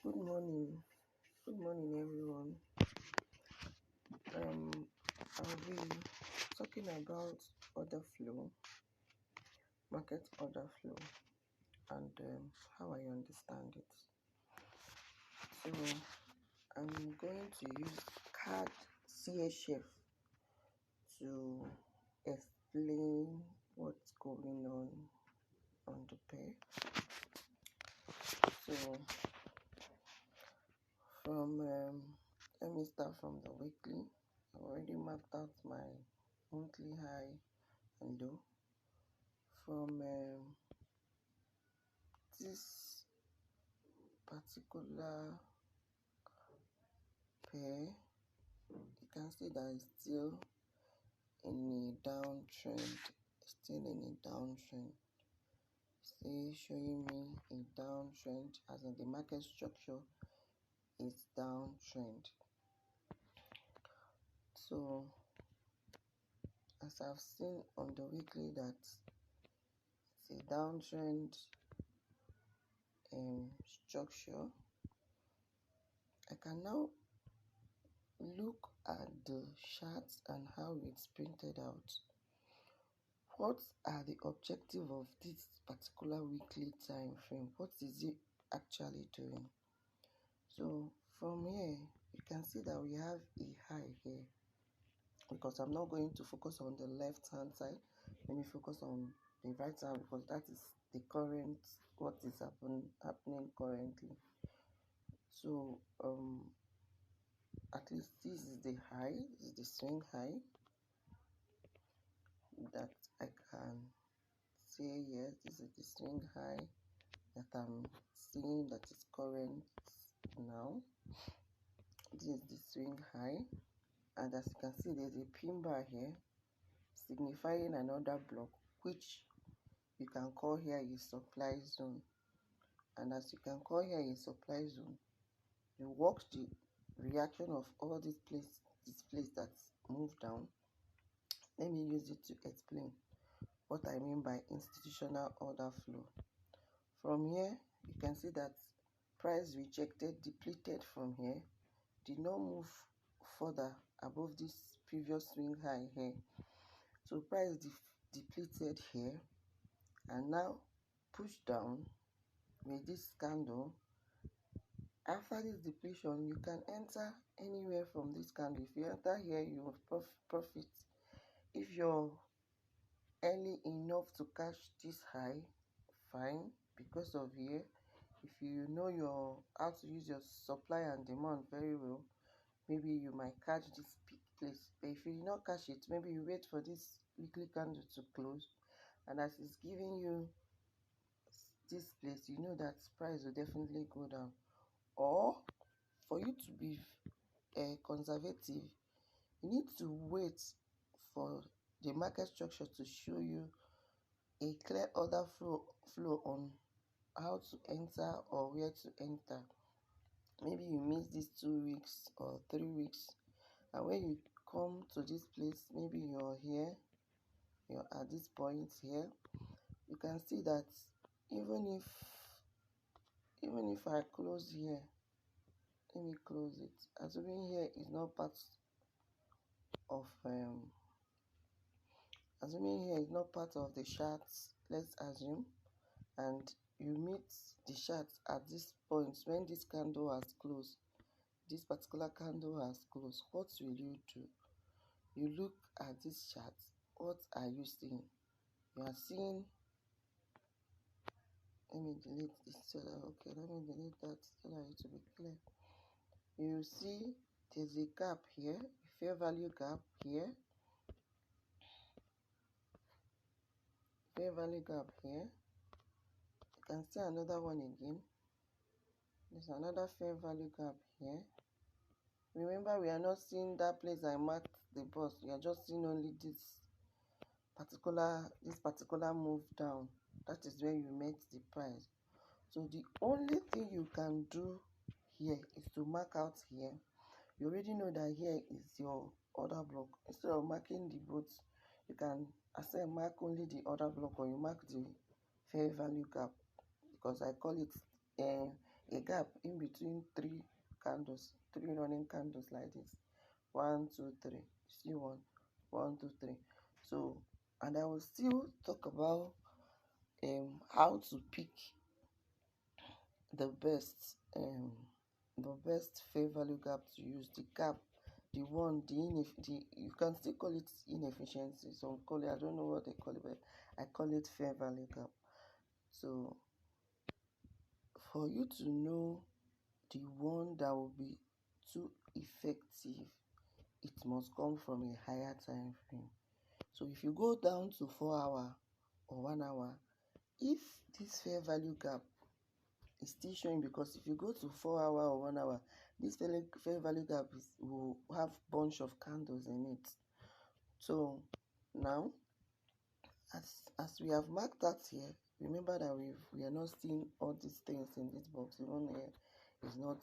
Good morning. Good morning, everyone. I'll be talking about order flow, market order flow, and how I understand it. So I'm going to use CADCHF to explain what's going on the pair. So let me start from the weekly. I've already mapped out my monthly high and low. From this particular pair, you can see that it's still in a downtrend, still showing me a downtrend, as in the market structure is downtrend. So as I've seen on the weekly that it's a downtrend structure, I can now look at the charts and how it's printed out. What are the objective of this particular weekly time frame? What is it actually doing? So from here, you can see that we have a high here, because I'm not going to focus on the left hand side. Let me focus on the right hand, because that is the current, what is happening currently. So at least this is the high, this is the swing high that I can say. Yes, this is the swing high that I'm seeing that is current now. This is the swing high, and as you can see, there's a pin bar here signifying another block, which you can call here a supply zone. And as you can call here a supply zone, you watch the reaction of all this place that's moved down. Let me use it to explain what I mean by institutional order flow. From here, you can see that price rejected, depleted from here, did not move further above this previous swing high here. So price depleted here and now pushed down with this candle. After this depletion, you can enter anywhere from this candle. If you enter here, you will profit. If you're early enough to catch this high, fine, because of here. If you know how to use your supply and demand very well, maybe you might catch this peak place. But if you did not catch it, maybe you wait for this weekly candle to close, and as it's giving you this place, you know that price will definitely go down. Or for you to be conservative, you need to wait for the market structure to show you a clear order flow on how to enter or where to enter. Maybe you miss these 2 weeks or 3 weeks, and when you come to this place, maybe you're at this point here, you can see that even if I close here, let me close it, assuming here is not part of the charts, let's assume, and you meet the chart at this point when this candle has closed, this particular candle has closed, what will you do? You look at this chart. What are you seeing? You are seeing, let me delete this so that, okay, let me delete that so that it will be clear. You see there's a gap here, a fair value gap here, fair value gap here. You can see another one again. There's another fair value gap here. Remember, we are not seeing that place I marked the box. We are just seeing only this particular move down. That is where you met the price. So the only thing you can do here is to mark out here. You already know that here is your order block. Instead of marking the both, you can mark only the order block, or you mark the fair value gap, because I call it a gap in between three candles, three running candles like this. 1 2 3. See one, 1 2 3. So, and I will still talk about how to pick the best fair value gap to use. The gap, the one, the you can still call it inefficiency, some call it, I don't know what they call it, but I call it fair value gap. So for you to know the one that will be too effective, it must come from a higher time frame. So if you go down to 4 hour or 1 hour, if this fair value gap is still showing, because if you go to 4 hour or 1 hour, this fair value gap will have bunch of candles in it. So now, as we have marked that here, remember that we are not seeing all these things in this box. Even here is not,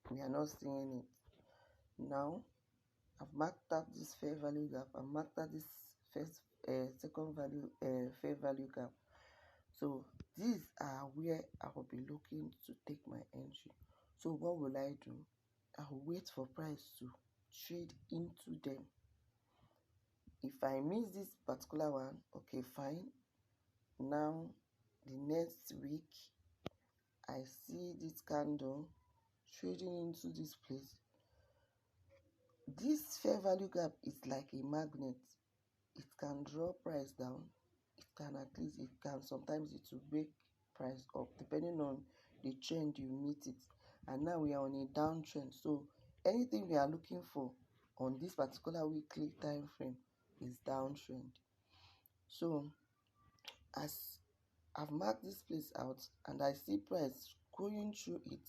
we are not seeing it. Now I've marked out this fair value gap. I've marked out this second value fair value gap. So these are where I will be looking to take my entry. So what will I do? I will wait for price to trade into them. If I miss this particular one, okay, fine. Now the next week I see this candle trading into this place. This fair value gap is like a magnet. It can draw price down. It can, at least it can, sometimes it will break price up depending on the trend you meet it. And now we are on a downtrend, so anything we are looking for on this particular weekly time frame is downtrend. So as I've marked this place out and I see price going through it,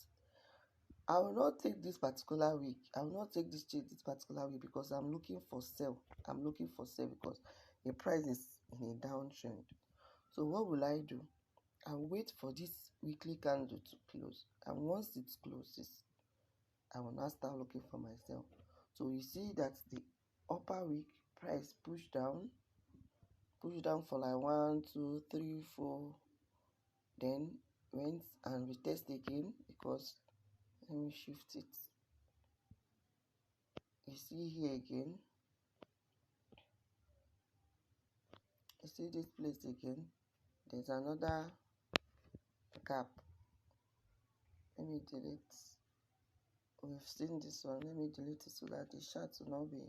I will not take this particular week. I will not take this trade this particular week because I'm looking for sell. I'm looking for sell because the price is in a downtrend. So what will I do? I'll wait for this weekly candle to close, and once it closes, I will now start looking for myself. So you see that the upper week price pushed down for like 1 2 3 4, then went and retest again, because let me shift it. You see here again, you see this place again, there's another gap. Let me delete, we've seen this one, let me delete it so that the chart will not be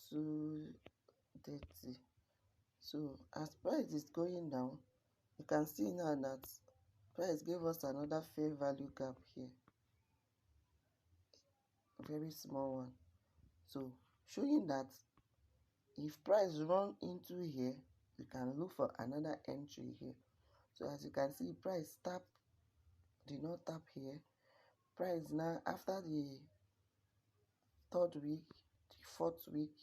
too dirty. So as price is going down, you can see now that price gave us another fair value gap here, a very small one. So showing that if price run into here, you can look for another entry here. So as you can see, price did not tap here. Price now, after the third week, the fourth week,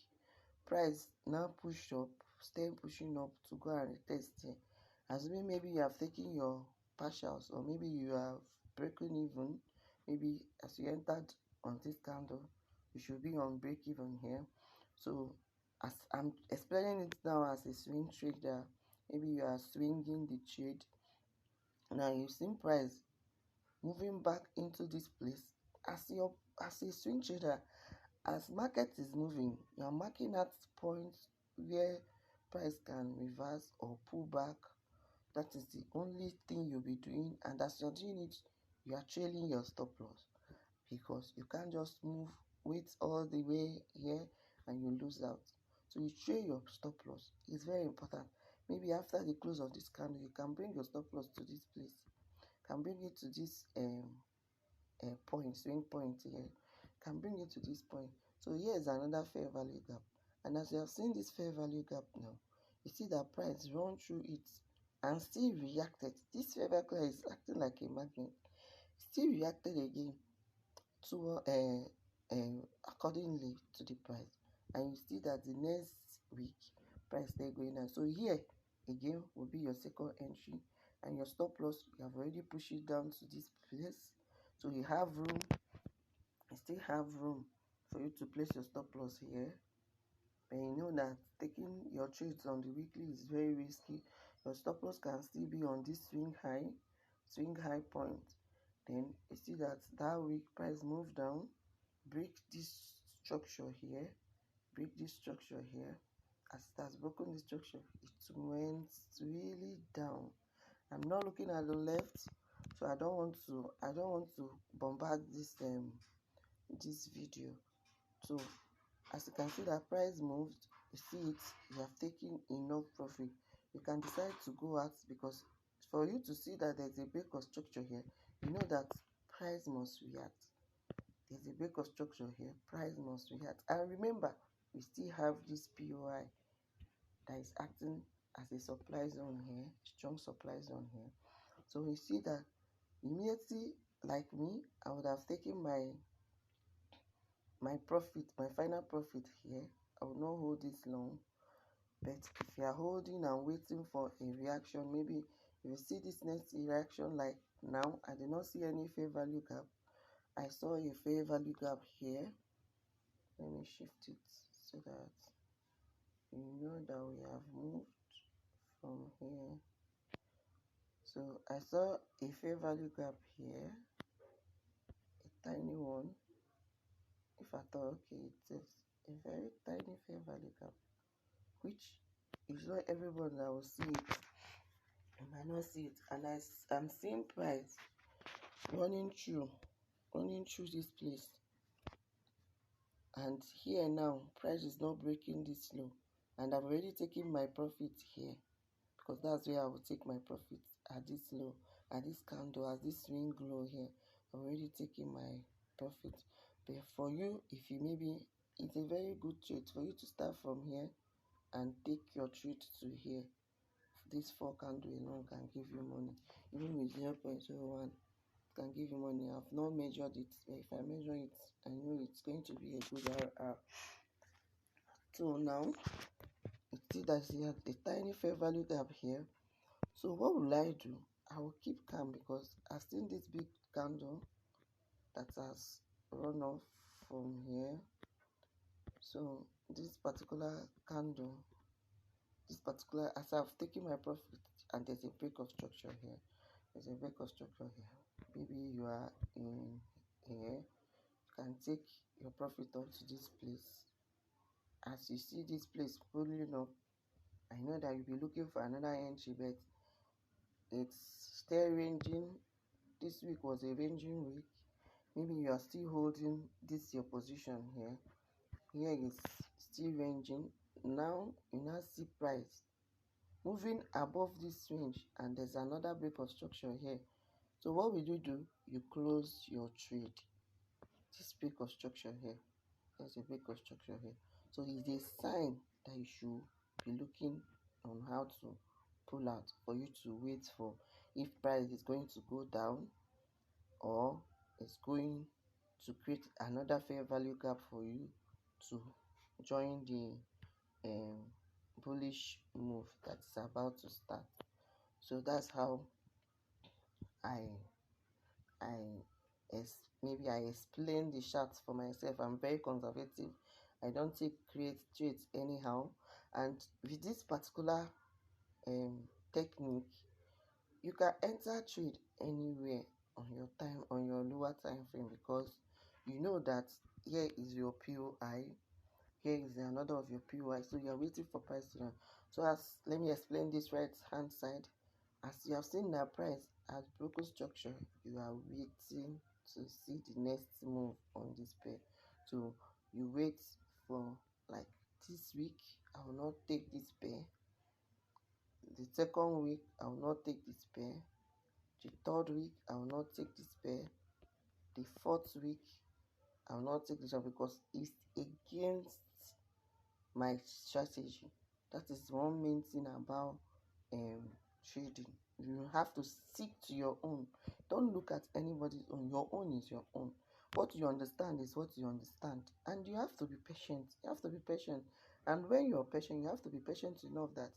price now push up, stay pushing up to go and retest here. Assuming maybe you have taken your partials, or maybe you have broken even, maybe as you entered on this candle, you should be on break even here. So as I'm explaining it now as a swing trader, maybe you are swinging the trade. Now you've seen price moving back into this place. As a swing trader, as market is moving, you are marking at points where price can reverse or pull back. That is the only thing you'll be doing, and as you're doing it, you are trailing your stop loss, because you can't just wait all the way here and you lose out. So you trail your stop loss. It's very important. Maybe after the close of this candle, you can bring your stop loss to this place, can bring it to this point, swing point here, can bring it to this point. So here is another fair value gap, and as you have seen this fair value gap now, you see that price run through it and still reacted. This fair value gap is acting like a magnet, still reacted again to accordingly to the price, and you see that the next week price they're going down. So here again will be your second entry, and your stop loss, you have already pushed it down to this place, so you have room, you still have room for you to place your stop loss here. And you know that taking your trades on the weekly is very risky. Your stop loss can still be on this swing high, swing high point. Then you see that that week price move down, break this structure here, break this structure here. As it has broken this structure, it went really down. I'm not looking at the left, so I don't want to bombard this video. So as you can see, that price moved, you see it, you have taken enough profit. You can decide to go out, because for you to see that there's a break of structure here, you know that price must react. There's a break of structure here, price must react. And remember, we still have this POI that is acting as a supply zone here, strong supply zone here. So we see that immediately, like me, I would have taken my profit, my final profit here. I will not hold this long. But if you are holding and waiting for a reaction, maybe if you see this next reaction, like now, I did not see any fair value gap. I saw a fair value gap here. Let me shift it so that you know that we have moved from here. So I saw a fair value gap here, a tiny one. If I thought, okay, it's a very tiny fair value gap, which is not everyone that will see it. I might not see it, and I'm seeing price running through this place. And here now, price is not breaking this low, and I've already taken my profit here, because that's where I will take my profit, at this low, at this candle, at this swing low here. I've already taken my profit. But for you, if you maybe, it's a very good trade for you to start from here and take your trade to here. This 4 candle alone can give you money. Even with 0.01 can give you money. I've not measured it, but if I measure it, I know it's going to be a good RR. So now you see that you have a tiny fair value gap here. So what will I do? I will keep calm, because I've seen this big candle that has run off from here. So this particular candle, as I've taken my profit, and there's a break of structure here. There's a break of structure here. Maybe you are in here, you can take your profit up to this place. As you see this place pulling up, I know that you'll be looking for another entry, but it's still ranging. This week was a ranging week. Maybe you are still holding this your position here. Here is still ranging. Now you now see price moving above this range, and there's another break of structure here. So what will you do? You close your trade. This break of structure here, there's a break of structure here. So it's a sign that you should be looking on how to pull out, for you to wait for if price is going to go down, or it's going to create another fair value gap for you to join the bullish move that is about to start. So that's how maybe I explain the charts for myself. I'm very conservative. I don't create trades anyhow. And with this particular technique, you can enter trade anywhere on your lower time frame, because you know that here is your POI, here is another of your POI, so you are waiting for price to run. So let me explain this right hand side. As you have seen, that price has broken structure, you are waiting to see the next move on this pair. So you wait for, like, this week I will not take this pair, the second week I will not take this pair, the third week I will not take this pair, the fourth week I will not take this one, because it's against my strategy. That is one main thing about trading. You have to stick to your own. Don't look at anybody's own. Your own is your own. What you understand is what you understand, and you have to be patient. You have to be patient, and when you're patient, you have to be patient enough that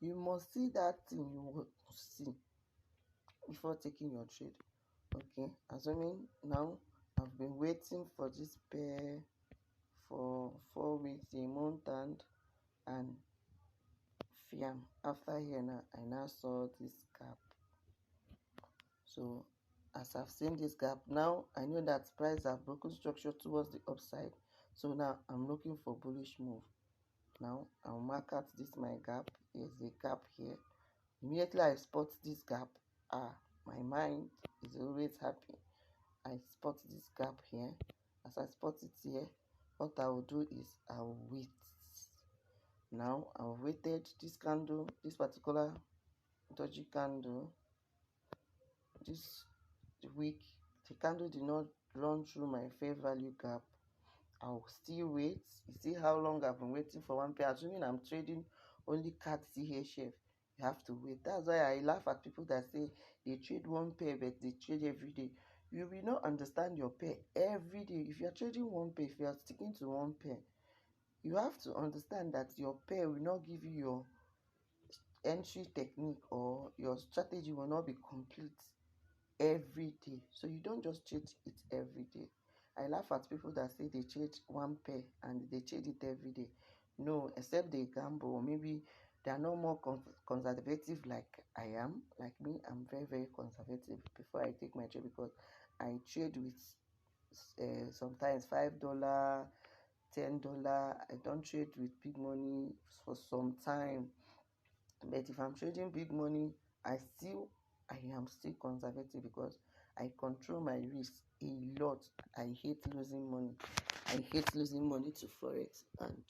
you must see that thing you want to see before taking your trade. Okay, assuming now I've been waiting for this pair for 4 weeks, a month, and fiam, after here now I now saw this gap. So as I've seen this gap, now I know that price have broken structure towards the upside. So now I'm looking for bullish move. Now I'll mark out this my gap. There's a gap here. Immediately I spot this gap, my mind is always happy. I spot this gap here. As I spot it here, what I will do is I will wait. Now I've waited this candle, this particular dodgy candle this week. The candle did not run through my fair value gap. I'll still wait. You see how long I've been waiting for one pair. Assuming I'm trading only CADCHF, you have to wait. That's why I laugh at people that say they trade one pair but they trade every day. You will not understand your pair every day. If you're trading one pair, if you are sticking to one pair, you have to understand that your pair will not give you your entry technique, or your strategy will not be complete every day. So you don't just trade it every day. I laugh at people that say they trade one pair and they trade it every day. No, except they gamble, or maybe they are no more conservative like I am. Like me, I'm very, very conservative before I take my trade, because I trade with sometimes $5, $10. I don't trade with big money for some time. But if I'm trading big money, I am still conservative, because I control my risk a lot. I hate losing money. I hate losing money to forex, and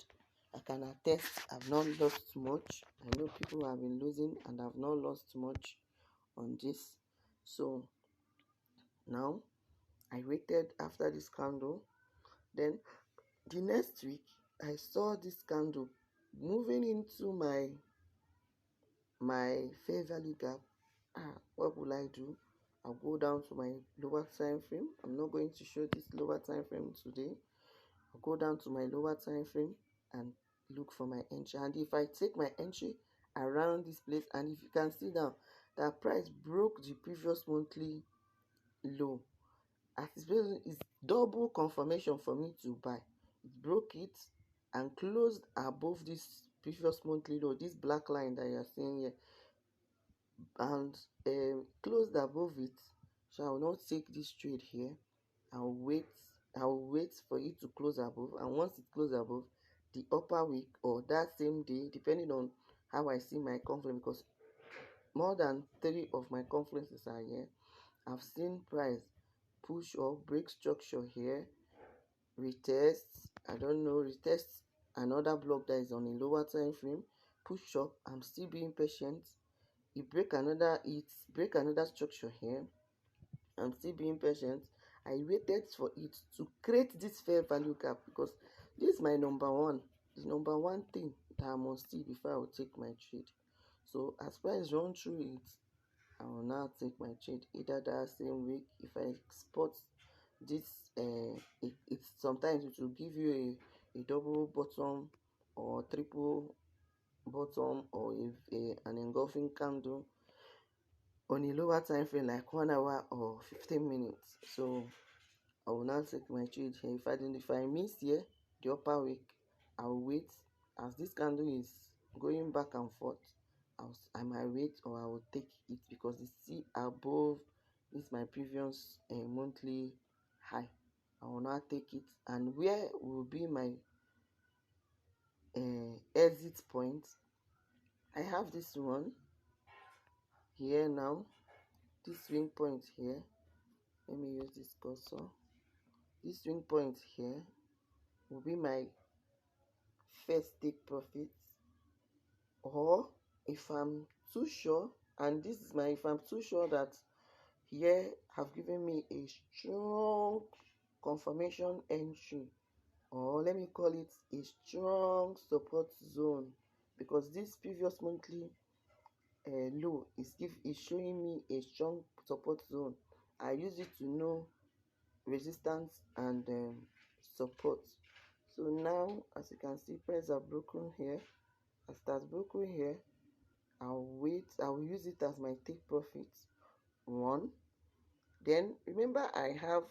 I can attest I've not lost much. I know people have been losing and I've not lost much on this. So now I waited after this candle. Then the next week I saw this candle moving into my fair value gap. What will I do? I'll go down to my lower time frame. I'm not going to show this lower time frame today. I'll go down to my lower time frame and look for my entry. And if I take my entry around this place, and if you can see now, that price broke the previous monthly low. As it's double confirmation for me to buy. It broke it and closed above this previous monthly low, this black line that you're seeing here, and closed above it. So I will not take this trade here. I'll wait for it to close above, and once it closes above, the upper week or that same day, depending on how I see my confluence, because more than 3 of my confluences are here, I've seen price push up, break structure here, retest, retest another block that is on a lower time frame, push up. I'm still being patient. It break another structure here. I'm still being patient. I waited for it to create this fair value gap, because this is my number one thing that I must see before I will take my trade. So as price run through it, I will now take my trade either that same week. If I spot this, it sometimes it will give you a double bottom or triple bottom, or an engulfing candle on a lower time frame like 1 hour or 15 minutes. So I will now take my trade here. If I miss here the upper week, I will wait. As this candle is going back and forth, I might wait, or I will take it, because it's still above this my previous monthly high. I will now take it, and where will be my exit point? I have this one here now, this swing point here. Let me use this cursor. This swing point here will be my first take profit, or if I'm too sure, and this is if I'm too sure that here have given me a strong confirmation entry, or let me call it a strong support zone, because this previous monthly low is showing me a strong support zone. I use it to know resistance and support. So now, as you can see, price have broken here. As it has broken here, I'll wait. I will use it as my take profit 1. Then remember, I have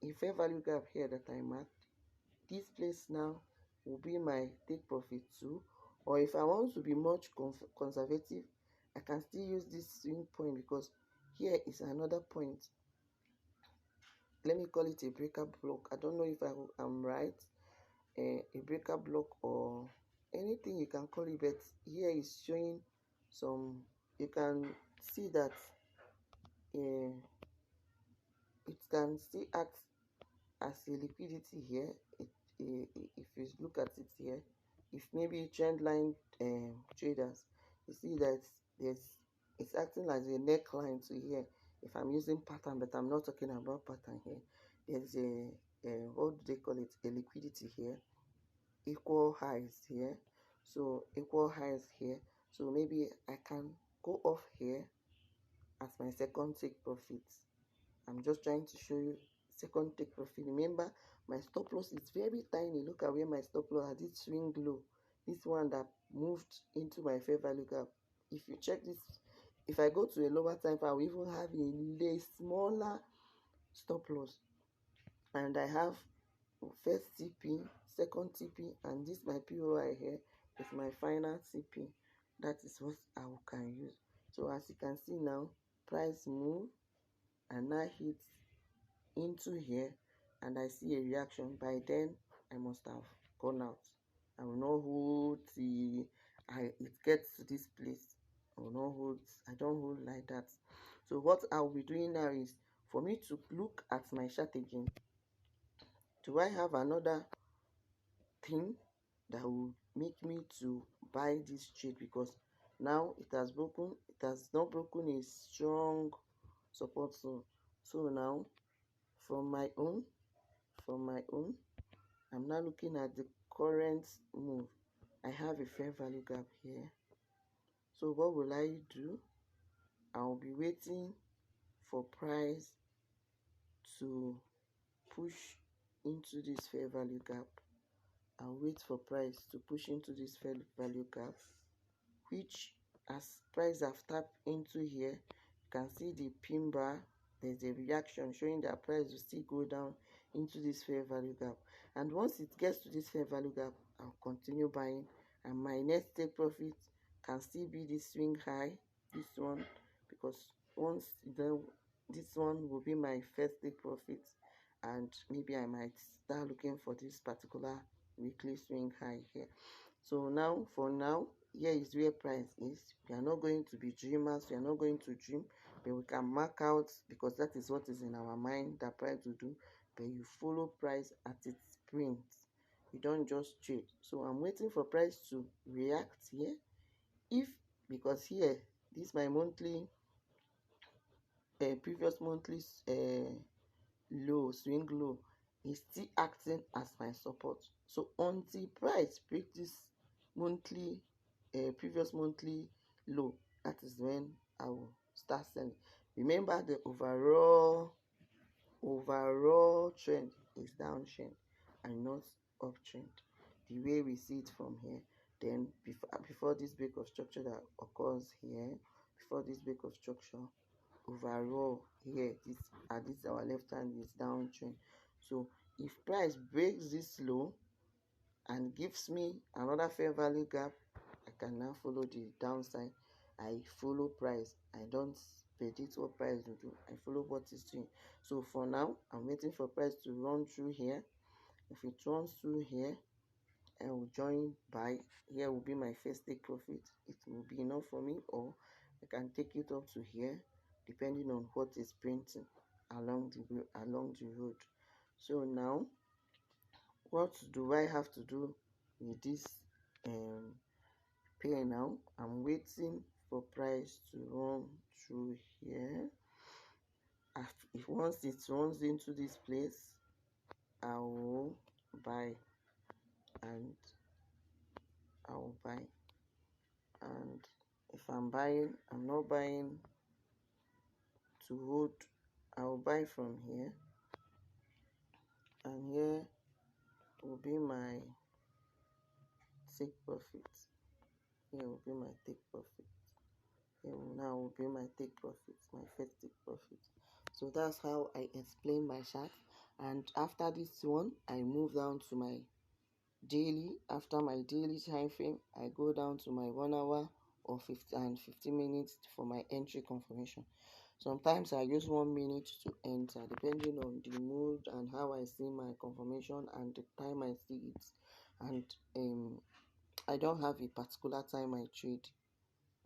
a fair value gap here that I marked. This place now will be my take profit 2. Or if I want to be much conservative, I can still use this swing point, because here is another point. Let me call it a breaker block. I don't know if I'm right. A breaker block or anything you can call it, but here is showing some, you can see that it can still act as a liquidity here. If you look at it here, if maybe trend line traders, you see that it's acting as a neckline to here. If I'm using pattern, but I'm not talking about pattern here, there's a what do they call it, a liquidity here, equal highs here, so equal highs here. So maybe I can go off here as my second take profit. I'm just trying to show you second take profit. Remember, my stop loss is very tiny. Look at where my stop loss at, this swing low, this one that moved into my fair value gap. If you check this, if I go to a lower time, I will even have a smaller stop loss, and I have first TP, second TP, and this my POI here is my final TP. That is what I can use. So as you can see now, price move and now hit into here, and I see a reaction. By then I must have gone out. I will not hold till it gets to this place. I will not hold. I don't hold like that. So what I'll be doing now is for me to look at my chart again. Do I have another thing that will make me to buy this trade? Because now it has broken, it has not broken a strong support zone. So now from my own, I'm now looking at the current move. I have a fair value gap here. So what will I do? I'll be waiting for price to push into this fair value gap. I'll wait for price to push into this fair value gap, which as price have tapped into here, you can see the pin bar. There's a reaction showing that price will still go down into this fair value gap, and once it gets to this fair value gap, I'll continue buying, and my next take profit can still be this swing high, this one, because once then this one will be my first take profit, and maybe I might start looking for this particular weekly swing high here. So now, for now, here is where price is. We are not going to be dreamers, we are not going to dream, but we can mark out, because that is what is in our mind that price will do. But you follow price at its sprint, you don't just trade. So I'm waiting for price to react here. If, because here this is my monthly previous monthly low, swing low, is still acting as my support. So until price break this monthly previous monthly low, that is when I will start selling. Remember, the overall trend is downtrend and not uptrend, the way we see it from here. Then before this break of structure that occurs here, before this break of structure, overall here, this at this our left hand is downtrend. So if price breaks this low and gives me another fair value gap, I can now follow the downside. I follow price. I don't predict what price will do. I follow what it's doing. So for now, I'm waiting for price to run through here. If it runs through here, I will join buy. Here will be my first take profit. It will be enough for me, or I can take it up to here, depending on what is printing along the road. So now, what do I have to do with this pair now? I'm waiting for price to run through here. If once it runs into this place, I will buy, and and if I'm buying, I'm not buying to hold. I'll buy from here, and here will be my take profit. Here will be my take profit. Here now will be my take profit, my first take profit. So that's how I explain my chart. And after this one, I move down to my daily. After my daily time frame, I go down to my 1 hour or 15 minutes for my entry confirmation. Sometimes I use 1 minute to enter, depending on the mood and how I see my confirmation and the time I see it. And I don't have a particular time I trade,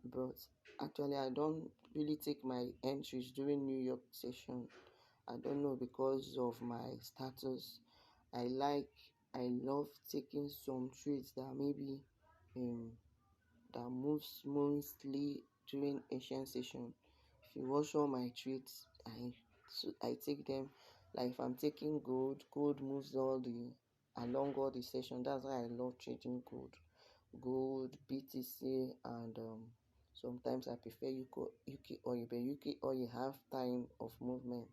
but actually I don't really take my entries during New York session. I don't know, because of my status. I love taking some trades that maybe um that moves smoothly during Asian session. If you watch all my trades, I take them. Like if I'm taking gold, gold moves along all the session. That's why I love trading gold, BTC, and sometimes I prefer UK oil, but UK oil have time of movement,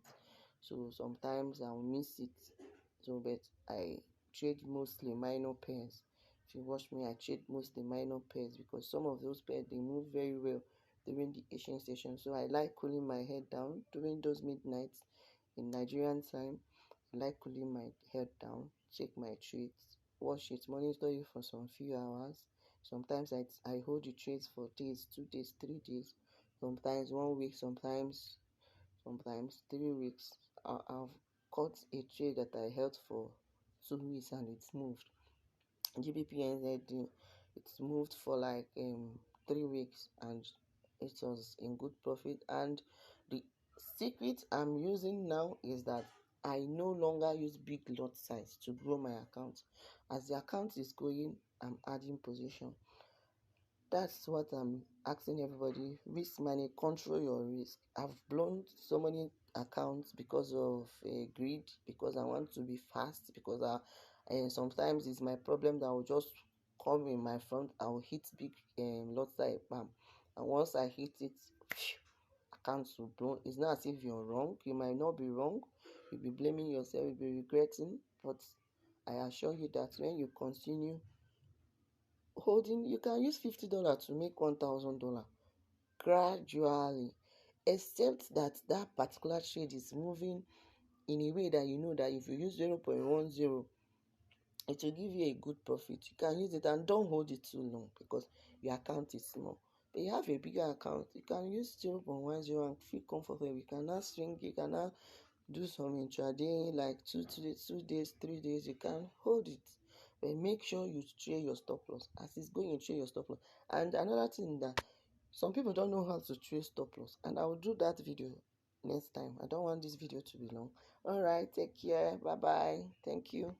so sometimes I'll miss it. So, but I trade mostly minor pairs. If you watch me, I trade mostly minor pairs because some of those pairs they move very well during the Asian session. So I like cooling my head down during those midnights in Nigerian time. I like cooling my head down, check my trades, watch it, monitor it for some few hours. Sometimes I hold the trades for days, 2 days, 3 days, sometimes 1 week, sometimes 3 weeks. I've caught a trade that I held for 2 weeks and it's moved. GBP it's moved for like 3 weeks and it was in good profit. And the secret I'm using now is that I no longer use big lot size to grow my account. As the account is going, I'm adding position. That's what I'm asking everybody. Risk money, control your risk. I've blown so many accounts because of greed, because I want to be fast, because sometimes it's my problem that I will just come in my front, I will hit big lot size, bam. And once I hit it, accounts will blow. It's not as if you're wrong. You might not be wrong. You'll be blaming yourself, you'll be regretting. But I assure you that when you continue holding, you can use $50 to make $1,000 gradually, except that that particular trade is moving in a way that you know that if you use 0.10, it will give you a good profit. You can use it and don't hold it too long because your account is small. But you have a bigger account, you can use 0.10 and feel comfortable. You can now swing, you can now do some intraday, like 2 days, 3 days, you can hold it. But make sure you trade your stop loss. As it's going, you trade your stop loss. And another thing that some people don't know how to trade stop loss, and I will do that video next time. I don't want this video to be long. All right, take care. Bye bye. Thank you.